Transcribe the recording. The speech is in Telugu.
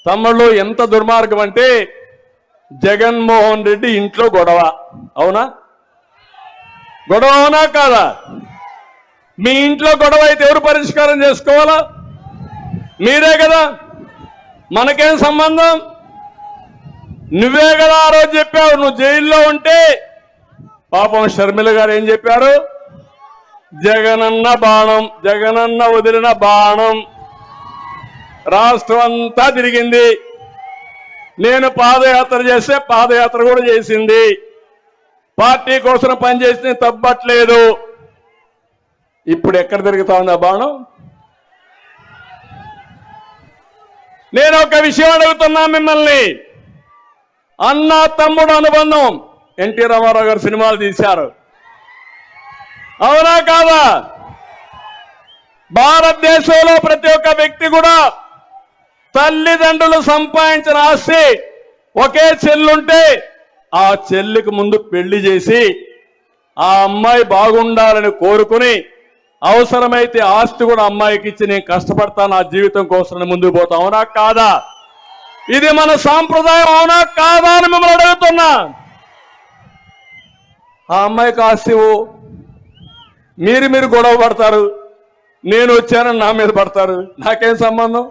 తమ్ముళ్ళు ఎంత దుర్మార్గం అంటే జగన్మోహన్ రెడ్డి ఇంట్లో గొడవ. అవునా? గొడవ అవునా కాదా? మీ ఇంట్లో గొడవ అయితే ఎవరు పరిష్కారం చేసుకోవాలా? మీరే కదా. మనకేం సంబంధం? నువ్వే కదా ఆ రోజు చెప్పావు. నువ్వు జైల్లో ఉంటే పాపం షర్మిల గారు ఏం చెప్పారు? జగనన్న బాణం, జగనన్న వదిలిన బాణం రాష్ట్రం అంతా తిరిగింది. నేను పాదయాత్ర చేస్తే పాదయాత్ర కూడా చేసింది. పార్టీ కోసం పనిచేసి తప్పట్లేదు. ఇప్పుడు ఎక్కడ తిరుగుతా ఉంది ఆ బాణం? నేను ఒక విషయం అడుగుతున్నా మిమ్మల్ని. అన్న తమ్ముడు అనుబంధం ఎన్టీ రామారావు గారు సినిమాలు తీశారు. అవునా కాదా? భారతదేశంలో ప్రతి ఒక్క వ్యక్తి కూడా తల్లిదండ్రులు సంపాదించిన ఆస్తి ఒకే చెల్లుంటే ఆ చెల్లికి ముందు పెళ్లి చేసి ఆ అమ్మాయి బాగుండాలని కోరుకుని అవసరమైతే ఆస్తి కూడా అమ్మాయికి ఇచ్చి నేను కష్టపడతాను నా జీవితం కోసం ముందుకు పోతా. అవునా కాదా? ఇది మన సాంప్రదాయం. అవునా కాదా అని మిమ్మల్ని అడుగుతున్నా. ఆ అమ్మాయికి ఆస్తి మీరు గొడవ పడతారు, నేను వచ్చానని నా మీద పడతారు. నాకేం సంబంధం?